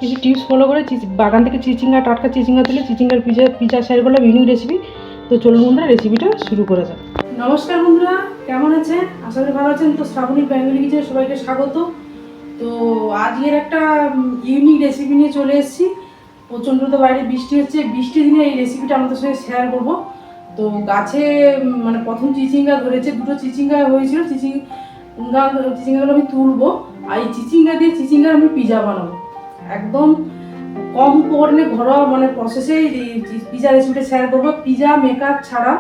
কিছু tips follow করে বাগান থেকে চিচিঙ্গা, টাটকা চিচিঙ্গা তুলে চিচিঙ্গার পিজা শেয়ার করলাম, ইউনিক রেসিপি। তো চলুন বন্ধুরা, রেসিপিটা শুরু করা যাক। নমস্কার বন্ধুরা, কেমন আছেন? আশা করি ভালো আছেন। তো শ্রাবণী বেঙ্গলি কিচেনে সবাইকে স্বাগত। তো আজকের একটা ইউনিক রেসিপি নিয়ে চলে এসেছি। প্রচণ্ড তো বাইরে বৃষ্টি হচ্ছে, বৃষ্টির দিনে এই রেসিপিটা আমাদের সঙ্গে শেয়ার করব। তো গাছে মানে প্রথম চিচিঙ্গা ধরেছে, দুটো চিচিঙ্গা হয়েছিল, চিচিঙ্গাগুলো আমি তুলবো। আর এই চিচিঙ্গা দিয়ে চিচিঙ্গার আমি পিজা বানাবো, একদম কম পরিমাণে ঘরোয়া মানে প্রসেসে পিজা রেসিপিটা শেয়ার করবো। পিজা মেকার ছাড়া,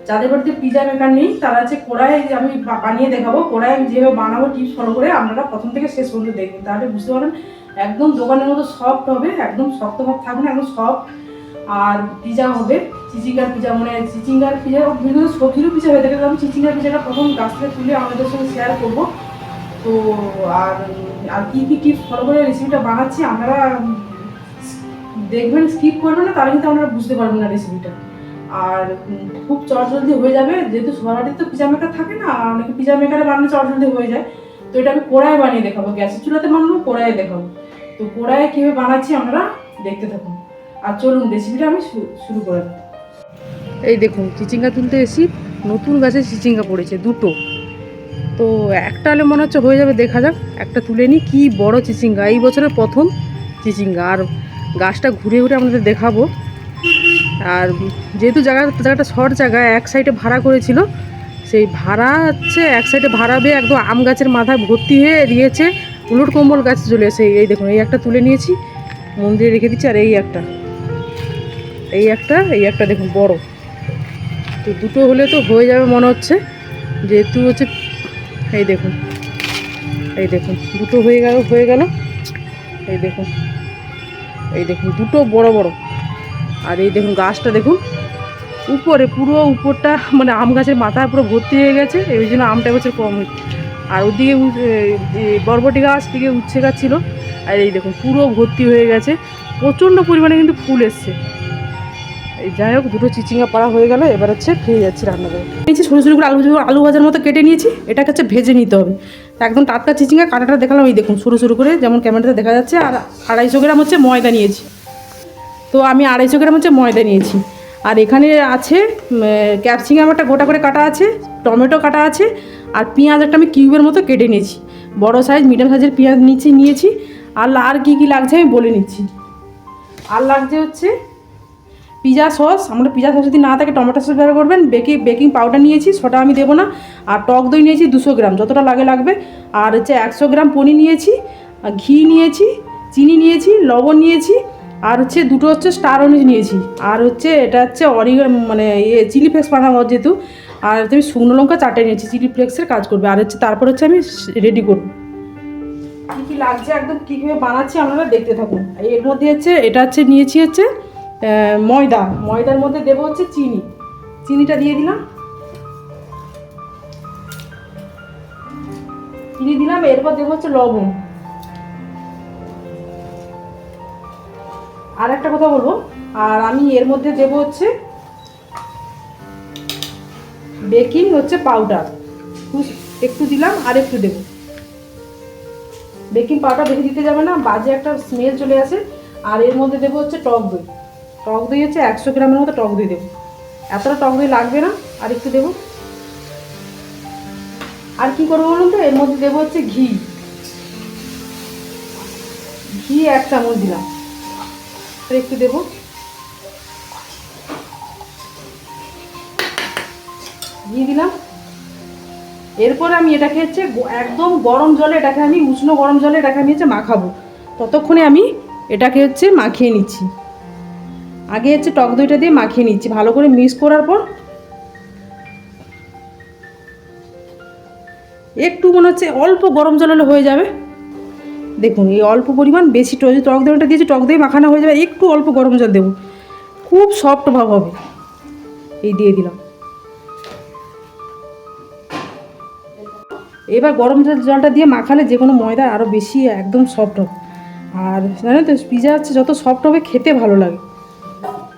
যাদের বাড়িতে পিজা মেকার নেই তারা হচ্ছে কড়াই আমি বানিয়ে দেখাবো। কড়াই আমি যেভাবে বানাবো টিপস ফলো করে আপনারা প্রথম থেকে শেষ পর্যন্ত দেখবেন, তাহলে বুঝতে পারবেন। একদম দোকানের মতো সফট হবে, একদম শক্ত ভাব থাকবে না, একদম সফট। আর পিজা হবে চিচিঙ্গার পিজা, মানে চিচিঙ্গার পিজা বিভিন্ন সবজিরও পিজা হয়ে থাকে। আমি চিচিঙ্গার পিজাটা প্রথম গাছ থেকে তুলে আমাদের সঙ্গে শেয়ার করবো। তো আর আর কী কী টিপস ফলো করে রেসিপিটা বানাচ্ছি আপনারা দেখবেন, স্কিপ করবেন না, তাহলে কিন্তু আপনারা বুঝতে পারবেন না রেসিপিটা। আর খুব চটজলদি হয়ে যাবে, যেহেতু সবার বাড়িতে তো পিজা মেকার থাকে না, অনেকে পিজা মেকারে বানালে চটজলদি হয়ে যায়। তো এটা আমি কড়াই বানিয়ে দেখাবো, গ্যাসের চুলাতে বানাবো, কড়াইয়ে দেখাবো। তো কড়াইয়ে কীভাবে বানাচ্ছি আপনারা দেখতে থাকুন। আর চলুন রেসিপিটা আমি শুরু করে। এই দেখুন, চিচিঙ্গা তুলতে এসি, নতুন গাছে চিচিঙ্গা পড়েছে দুটো। তো একটা হলে মনে হচ্ছে হয়ে যাবে, দেখা যাক। একটা তুলে নিই, কী বড় চিচিঙ্গা, এই বছরের প্রথম চিচিঙ্গা। আর গাছটা ঘুরে ঘুরে আপনাদের দেখাবো। আর যেহেতু জায়গাটা শর্ট জায়গা, এক সাইডে ভাড়া করেছিল, সেই ভাড়া হচ্ছে এক সাইডে ভাড়াবে, একদম আম গাছের মাথায় ভর্তি হয়ে দিয়েছে, উলট কম্বল গাছ চলে এসে। এই দেখুন, এই একটা তুলে নিয়েছি, মন্দিরে রেখে দিচ্ছি। আর এই একটা দেখুন বড়। তো দুটো হলে তো হয়ে যাবে মনে হচ্ছে, যেহেতু হচ্ছে। এই দেখুন দুটো হয়ে গেল। এই দেখুন দুটো বড় বড়। আর এই দেখুন গাছটা দেখুন, উপরে পুরো উপরটা মানে আম গাছের মাথায় পুরো ভর্তি হয়ে গেছে, এই জন্য আমটা এবছর কম হয়েছে। আর ওদিকে বরবটি গাছ, দিকে উচ্ছে গাছ ছিল। আর এই দেখুন পুরো ভর্তি হয়ে গেছে, প্রচণ্ড পরিমাণে কিন্তু ফুল এসছে। এই যাই হোক, দুটো চিচিঙ্গা পাড়া হয়ে গেল। এবার হচ্ছে খেয়ে যাচ্ছি রান্না করে নিয়েছি, ছোটো ছোটো করে আলু ভাজার মতো কেটে নিয়েছি। এটাকে হচ্ছে ভেজে নিতে হবে। একদম টাটকা চিচিঙ্গা, কাঁটাটা দেখালাম, এই দেখুন সরু সরু করে, যেমন ক্যামেরাতে দেখা যাচ্ছে। আর 250 গ্রাম হচ্ছে ময়দা নিয়েছি। তো আমি 250 গ্রাম হচ্ছে ময়দা নিয়েছি। আর এখানে আছে ক্যাপসিকাম একটা গোটা করে কাটা আছে, টমেটো কাটা আছে, আর পেঁয়াজ একটা আমি কিউবের মতো কেটে নিয়েছি। বড় সাইজ মিডিয়াম সাইজের পেঁয়াজ নিয়েছি। আর কী কী লাগছে আমি বলে নিচ্ছি। আর লাগছে হচ্ছে পিজা সস, আমরা পিজা সস যদি না থাকে টমেটো সস ব্যবহার করবেন। বেকিং পাউডার নিয়েছি, সেটা আমি দেবো না। আর টক দই নিয়েছি 200 গ্রাম, যতটা লাগবে। আর হচ্ছে 100 গ্রাম পনির নিয়েছি, ঘি নিয়েছি, চিনি নিয়েছি, লবণ নিয়েছি। আর হচ্ছে দুটো হচ্ছে স্টার অনিজ নিয়েছি। আর হচ্ছে এটা হচ্ছে মানে চিলি ফ্লেক্স বানাবো যেহেতু। আর তুমি শুকনো লঙ্কা 4টে নিয়েছি, চিলি ফ্লেক্সের কাজ করবে। আর হচ্ছে তারপর হচ্ছে আমি রেডি করবো। কী কী লাগছে একদম কীভাবে বানাচ্ছি আপনারা দেখতে থাকুন। এর মধ্যে হচ্ছে এটা হচ্ছে নিয়েছি হচ্ছে ময়দার মধ্যে দেবো হচ্ছে চিনিটা দিয়ে দিলাম। চিনি দিলাম, এরপর দেবো হচ্ছে লবণ। আর একটা কথা বলবো, আর আমি এর মধ্যে দেবো হচ্ছে বেকিং হচ্ছে পাউডার, একটু দিলাম, আর একটু দেবো। বেকিং পাউডার বেশি দিতে যাবে না, বাজে একটা স্মেল চলে আসে। আর এর মধ্যে দেবো হচ্ছে টক দই হচ্ছে 100 গ্রামের মতো টক দই দেবো। এতটা টক দই লাগবে না, আর একটু দেবো। আর কি করবো বলুন তো, এর মধ্যে দেবো হচ্ছে ঘি 1 চামচ দিলাম, আর একটু দেবো। ঘি দিলাম। এরপর আমি এটাকে হচ্ছে একদম গরম জলে, উষ্ণ গরম জলে এটাকে আমি হচ্ছে মাখাবো। ততক্ষণে আমি এটাকে হচ্ছে মাখিয়ে নিচ্ছি। আগে হচ্ছে টক দইটা দিয়ে মাখিয়ে নিচ্ছি ভালো করে, মিক্স করার পর একটু মনে হচ্ছে অল্প গরম জল হলে হয়ে যাবে। দেখুন এই অল্প পরিমাণ, বেশি টক দইটা দিয়েছি, টক দই মাখানো হয়ে যাবে, একটু অল্প গরম জল দেবো, খুব সফট ভাব হবে। এই দিয়ে দিলাম। এবার গরম জলটা দিয়ে মাখালে যে কোনো ময়দা আরও বেশি একদম সফট হবে। আর জানেন তো, পিজা হচ্ছে যত সফট হবে খেতে ভালো লাগে।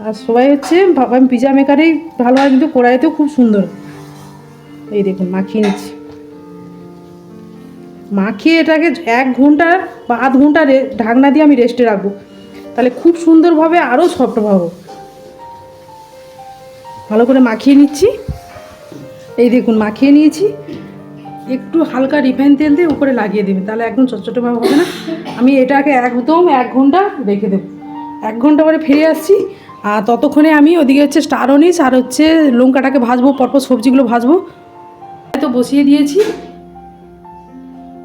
আর সবাই হচ্ছে আমি পিজা মেকারেই ভালো হয়, কিন্তু কড়াইতেও খুব সুন্দর। এই দেখুন মাখিয়ে নিচ্ছি। মাখিয়ে এটাকে 1 ঘন্টা বা আধ ঘন্টা ঢাকনা দিয়ে আমি রেস্টে রাখবো, তাহলে খুব সুন্দরভাবে আরও সফট পাবো। ভালো করে মাখিয়ে নিচ্ছি। এই দেখুন মাখিয়ে নিয়েছি। একটু হালকা রিফাইন তেল দিয়ে উপরে লাগিয়ে দেবেন, তাহলে একদম চটচটে ভাব হবে না। আমি এটাকে একদম 1 ঘন্টা রেখে দেবো। 1 ঘন্টা পরে ফিরে আসছি। আর ততক্ষণে আমি ওদিকে হচ্ছে স্টার অনিস আর হচ্ছে লঙ্কাটাকে ভাজবো, পরপর সবজিগুলো ভাজবো। তো বসিয়ে দিয়েছি,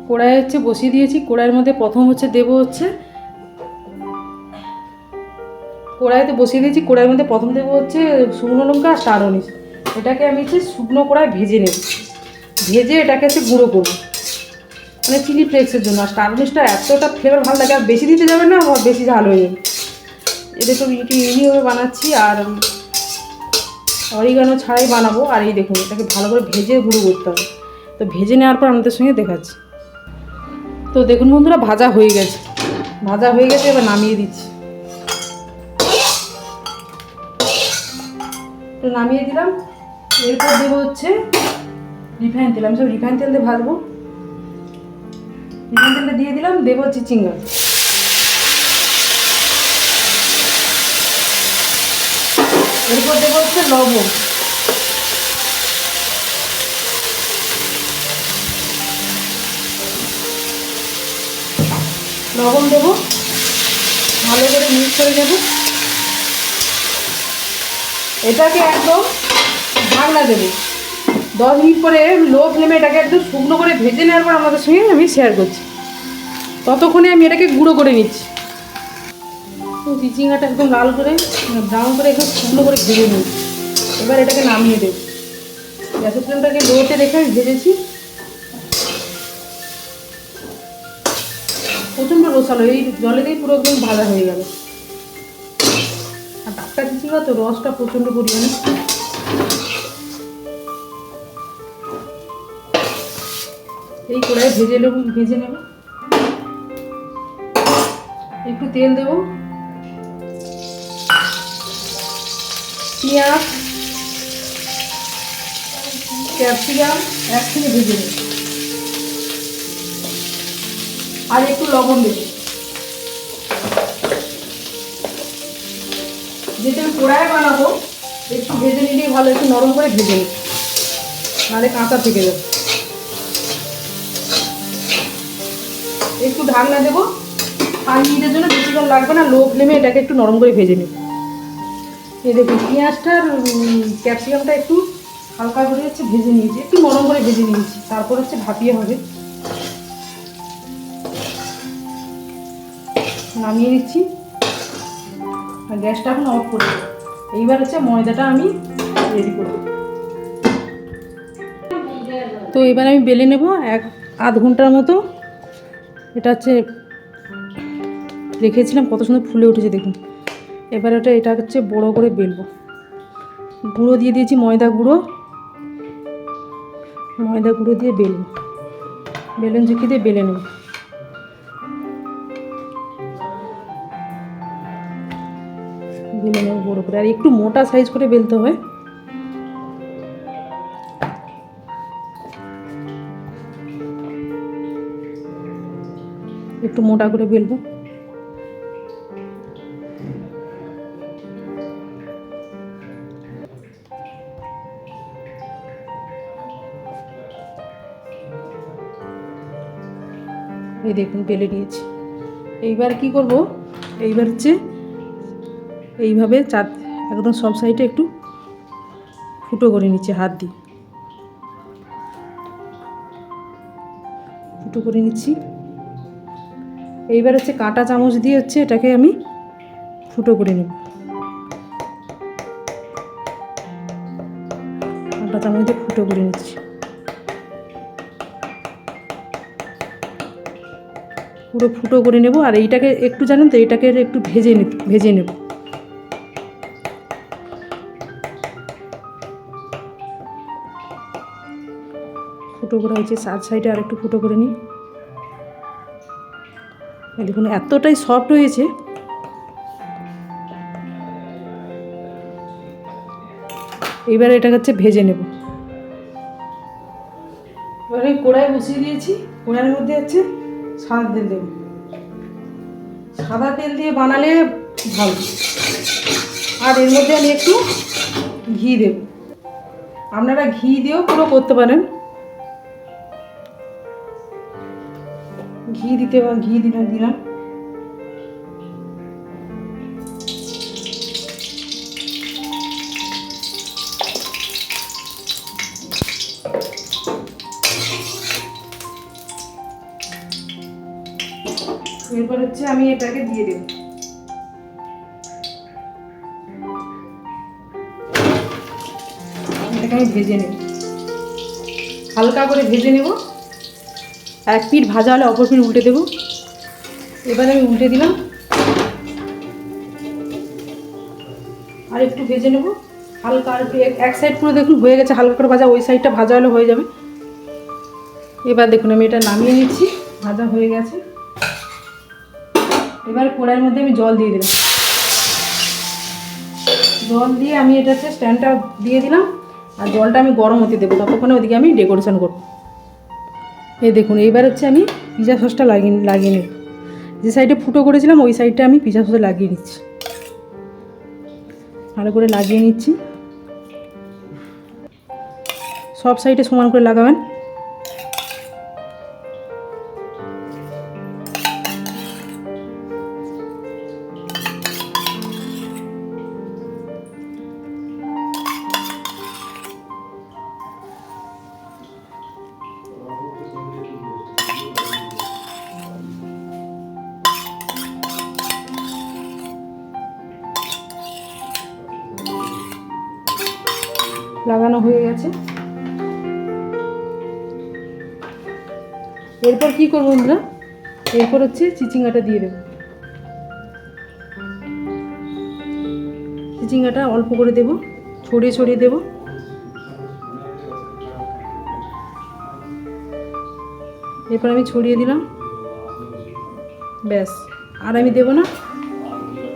কড়াই হচ্ছে বসিয়ে দিয়েছি। কড়াইয়ের মধ্যে প্রথম হচ্ছে দেবো হচ্ছে, কড়াইতে বসিয়ে দিয়েছি। কড়াইয়ের মধ্যে প্রথম দেবো হচ্ছে শুকনো লঙ্কা আর স্টার অনিস। এটাকে আমি হচ্ছে শুকনো কড়াই ভেজে নেব, ভেজে এটাকে হচ্ছে গুঁড়ো করবো, মানে চিলি ফ্লেক্সের জন্য। আর স্টার অনিসটা এতটা ফ্লেভার ভালো লাগে, আর বেশি দিতে যাবে না, বেশি ঝাল হয়ে যাবে। এটা তো একটু ইউনিভাবে বানাচ্ছি, আর অরিগানো ছাড়াই বানাবো। আর এই দেখুন এটাকে ভালো করে ভেজে গুঁড়ো করতে হবে। তো ভেজে নেওয়ার পর আমাদের সঙ্গে দেখাচ্ছি। তো দেখুন বন্ধুরা, ভাজা হয়ে গেছে, ভাজা হয়ে গেছে। এবার নামিয়ে দিচ্ছি। তো নামিয়ে দিলাম। এরপর দেবো হচ্ছে রিফাইন তেল। আমি সব রিফাইন তেল দিয়ে ভাজবো। রিফাইন তেলটা দিয়ে দিলাম। দেবো হচ্ছে চিংড়া। এরপর দেবো হচ্ছে লবণ। লবণ দেবো, ভালো করে মিক্স করে নেব। এটাকে একদম ঢাকনা দেবো। 10 মিনিট পরে লো ফ্লেমে এটাকে একদম শুকনো করে ভেজে নেওয়ার পর আমাদের সঙ্গে আমি শেয়ার করছি। ততক্ষণে আমি এটাকে গুঁড়ো করে নিচ্ছি। তো চিচিঙ্গাটা একদম লাল করে ব্রাউন করে একদম শুকনো করে ভেজে নিই। এবার এটাকে নামিয়ে দেব। গ্যাসের ফ্লেমটাকে লোতে রেখে ভেজেছি। প্রচণ্ড রসালো, এই জলেতেই পুরো একদম ভাজা হয়ে গেল। আর টাটকা চিচিঙ্গা তো রসটা প্রচণ্ড পরিমাণে। এই কড়াই ভেজে নেব। একটু তেল দেব, পেঁয়াজ ক্যাপসিকাম একসঙ্গে ভেজে নেব, আর একটু লবণ দেব। যেহেতু আমি কড়াই বানাবো, একটু ভেজে নিলেই ভালো, একটু নরম করে ভেজে নিই, নাহলে কাঁচা থেকে যাবে। একটু ঢাকনা দেবো 5 মিনিটের জন্য, বেশিক্ষণ লাগবে না। লো ফ্লেমে এটাকে একটু নরম করে ভেজে নেব। এই দেখুন পেঁয়াজটার ক্যাপসিকামটা একটু হালকা করে হচ্ছে ভেজে নিয়েছি, একটু নরম করে ভেজে নিয়েছি। তারপর হচ্ছে ভাপিয়ে হবে। নামিয়ে দিচ্ছি আর গ্যাসটা এখন অফ করে দেবো। এইবার হচ্ছে ময়দাটা আমি রেডি করব। তো এবার আমি বেলে নেব আধ ঘন্টার মতো। এটা হচ্ছে রেখেছিলাম, কত সুন্দর ফুলে উঠেছে দেখুন। এবার এটা হচ্ছে বড় করে বেলবো। গুঁড়ো দিয়ে দিয়েছি, ময়দা গুঁড়ো দিয়ে বেলবো। বেলুন ঝুঁকি দিয়ে বেলে নেব। বেলে নেব বড় করে, আর একটু মোটা সাইজ করে বেলতে হয়। একটু মোটা করে বেলবো। এই দেখুন বেলে নিয়েছি। এইবার কি করব, এইবার হচ্ছে এইভাবে একদম সব সাইডে একটু ফুটো করে নিচ্ছি, হাত দিয়ে ফুটো করে নিচ্ছি। এইবার হচ্ছে কাঁটা চামচ দিয়ে হচ্ছে এটাকে আমি ফুটো করে নেব। কাঁটা চামচ দিয়ে ফুটো করে নিচ্ছি। পুরো ফুটো করে নেব। আর এইটাকে একটু জানেন তো, এটাকে একটু ভেজে নেব। ফুটো করা হয়েছে, সাইডে আর একটু ফুটো করে নিই। দেখুন এতটাই সফট হয়েছে। এইবার এটা হচ্ছে ভেজে নেব। এবার আমি কড়াই বসিয়ে দিয়েছি। কড়াইয়ের মধ্যে হচ্ছে সাদা তেল দেব। সাদা তেল দিয়ে বানালে ভালো। আর এর মধ্যে আমি একটু ঘি দেব। আপনারা ঘি দিয়েও পুরো করতে পারেন। ঘি দিলাম। এরপর হচ্ছে আমি এটাকে দিয়ে দেব। এটাকে আমি ভেজে নেব, হালকা করে ভেজে নেব। এক পিঠ ভাজা হলে অপর পিঠ উল্টে দেবো। এবারে আমি উল্টে দিলাম, আর একটু ভেজে নেব হালকা। আর একটু এক সাইড পুরো দেখুন হয়ে গেছে হালকা করে ভাজা, ওই সাইডটা ভাজা হলে হয়ে যাবে। এবার দেখুন আমি এটা নামিয়ে নিচ্ছি, ভাজা হয়ে গেছে। এবার কড়াইয়ের মধ্যে আমি জল দিয়ে দিলাম। জল দিয়ে আমি এটাতে স্ট্যান্ডটা দিয়ে দিলাম, আর জলটা আমি গরম হতে দেবো, ততক্ষণে ওদিকে আমি ডেকোরেশন করব। এই দেখুন এইবার হচ্ছে আমি পিৎজা সসটা লাগিয়ে নেব। যে সাইডে ফুটো করেছিলাম ওই সাইডটা আমি পিৎজা সসে লাগিয়ে নিচ্ছি, ভালো করে লাগিয়ে নিচ্ছি। সব সাইডে সমান করে লাগাবেন। লাগানো হয়ে গেছে। এরপর কি করবো বন্ধুরা, এরপর হচ্ছে চিচিঙ্গাটা দিয়ে দেবো। চিচিঙ্গাটা অল্প করে দেবো, ছড়িয়ে ছড়িয়ে দেবো। এরপর আমি ছড়িয়ে দিলাম, ব্যাস। আর আমি দেবো না।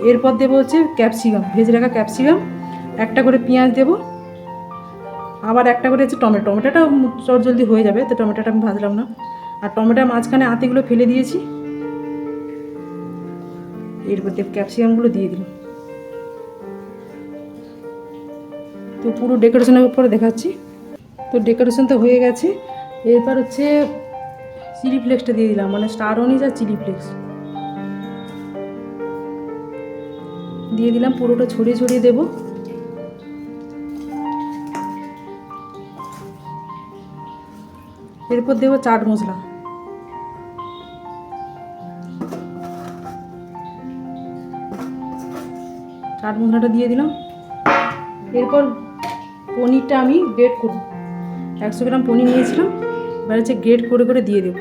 এরপর দেবো হচ্ছে ক্যাপসিকাম, ভেজে রাখা ক্যাপসিকাম। একটা করে পেঁয়াজ দেবো, আবার একটা করে হচ্ছে টমেটোটা জলদি হয়ে যাবে, তো টমেটোটা আমি ভাজলাম না। আর টমেটোর মাঝখানে আতিগুলো ফেলে দিয়েছি। এরপর ক্যাপসিকামগুলো দিয়ে দিলাম। তো পুরো ডেকোরেশনের উপরে দেখাচ্ছি। তো ডেকোরেশন তো হয়ে গেছে। এরপর হচ্ছে চিলি ফ্লেক্সটা দিয়ে দিলাম, মানে স্টার অনিজ আর চিলি ফ্লেক্স দিয়ে দিলাম। পুরোটা ছড়িয়ে ছড়িয়ে দেবো। এরপর দেবো চাট মশলা। চাট মশলাটা দিয়ে দিলাম। এরপর পনিরটা আমি গ্রেট করব। 100 গ্রাম পনির নিয়েছিলাম, এবার হচ্ছে গ্রেট করে করে দিয়ে দেবো।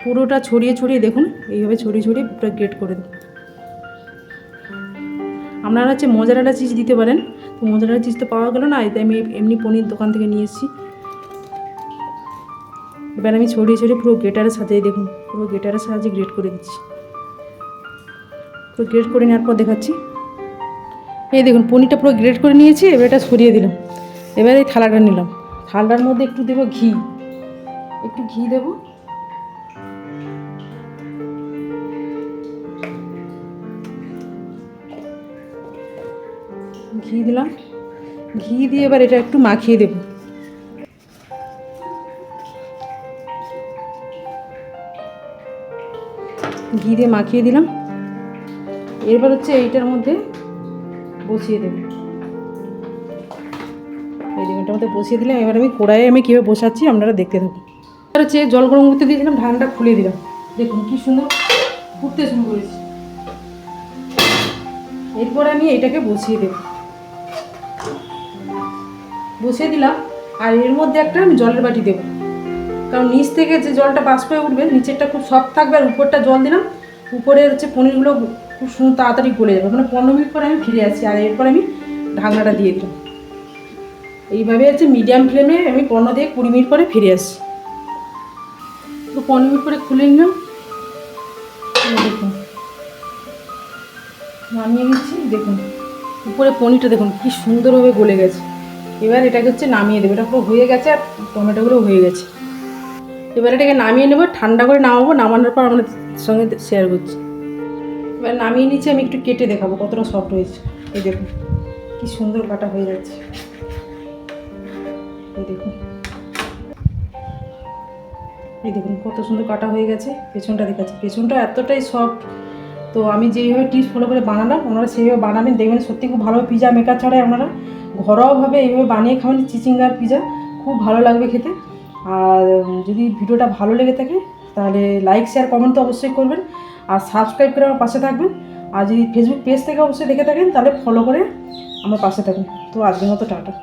পুরোটা ছড়িয়ে ছড়িয়ে দেখুন, এইভাবে ছড়িয়ে ছড়িয়ে পুরো গ্রেট করে দেবো। আপনারা হচ্ছে মোজারেলা চিজ দিতে পারেন, তো মোজারেলা চিজ তো পাওয়া গেল না, এতে আমি এমনি পনির দোকান থেকে নিয়ে এসেছি। এবার আমি ছড়িয়ে ছড়িয়ে পুরো গ্রেটারে সাজিয়ে দেখুন, পুরো গ্রেটারের সাহায্যে গ্রেট করে দিচ্ছি। পুরো গ্রেট করে নেওয়ার পর দেখাচ্ছি। এই দেখুন পনিরটা পুরো গ্রেট করে নিয়েছি। এবার এটা সরিয়ে দিলাম। এবার এই থালাটা নিলাম, থালার মধ্যে একটু দেবো ঘি, একটু ঘি দেবো। ঘি দিলাম, ঘি দিয়ে এবার এটা একটু মাখিয়ে দেব। ঘি দিয়ে মাখিয়ে দিলাম। এরপর হচ্ছে এইটার মধ্যে বসিয়ে দেব। এই ডিমটার মধ্যে বসিয়ে দিলাম। এবার আমি কড়াইয়ে আমি কীভাবে বসাচ্ছি আপনারা দেখতে থাকুন। এবার হচ্ছে জল গরম করতে দিয়েছিলাম, ঢাকনাটা খুলে দিলাম। দেখুন কি সুন্দর ফুটতে শুরু করেছি। এরপর আমি এটাকে বসিয়ে দেব, বসিয়ে দিলাম। আর এর মধ্যে একটা আমি জলের বাটি দেবো, কারণ নিচ থেকে যে জলটা বাষ্প হয়ে উঠবে, নিচেরটা খুব সফট থাকবে। আর উপরটা জল দিলাম, উপরে হচ্ছে পনিরগুলো খুব সুন্দর তাড়াতাড়ি গলে যাবে। মানে 15 মিনিট পরে আমি ফিরে আসি। আর এরপর আমি ঢাকনাটা দিয়ে দিলাম। এইভাবে হচ্ছে মিডিয়াম ফ্লেমে আমি 15 থেকে 20 মিনিট পরে ফিরে আসি। তো 15 মিনিট পরে খুলে নিলাম। দেখুন নামিয়ে নিচ্ছি। দেখুন উপরে পনিরটা দেখুন কি সুন্দরভাবে গলে গেছে। এবার এটাকে হচ্ছে নামিয়ে দেবো। এটা পুরো হয়ে গেছে, আর টমেটোগুলো হয়ে গেছে। এবার এটাকে নামিয়ে নেবো, ঠান্ডা করে নামাবো, নামানোর পর আপনাদের সঙ্গে শেয়ার করছি। এবার নামিয়ে নিচ্ছি, আমি একটু কেটে দেখাবো কতটা সফট হয়েছে। এই দেখুন কি সুন্দর কাটা হয়ে যাচ্ছে, এই দেখুন, এই দেখুন কত সুন্দর কাটা হয়ে গেছে। পেছনটা দেখাচ্ছি, পেছনটা এতটাই সফট। তো আমি যেইভাবে টিপস ফলো করে বানালাম, আপনারা সেইভাবে বানাবেন, দেখবেন সত্যি খুব ভালো। পিজা মেকার ছাড়াই আপনারা ঘরোয়াভাবে এইভাবে বানিয়ে খাবেন চিচিঙ্গার পিজা, খুব ভালো লাগবে খেতে। আর যদি ভিডিওটা ভালো লেগে থাকে তাহলে লাইক শেয়ার কমেন্ট তো অবশ্যই করবেন, আর সাবস্ক্রাইব করে আমার পাশে থাকবেন। আর যদি ফেসবুক পেজ থেকে অবশ্যই দেখে থাকেন তাহলে ফলো করে আমার পাশে থাকবেন। তো আজকের মতো টাটা।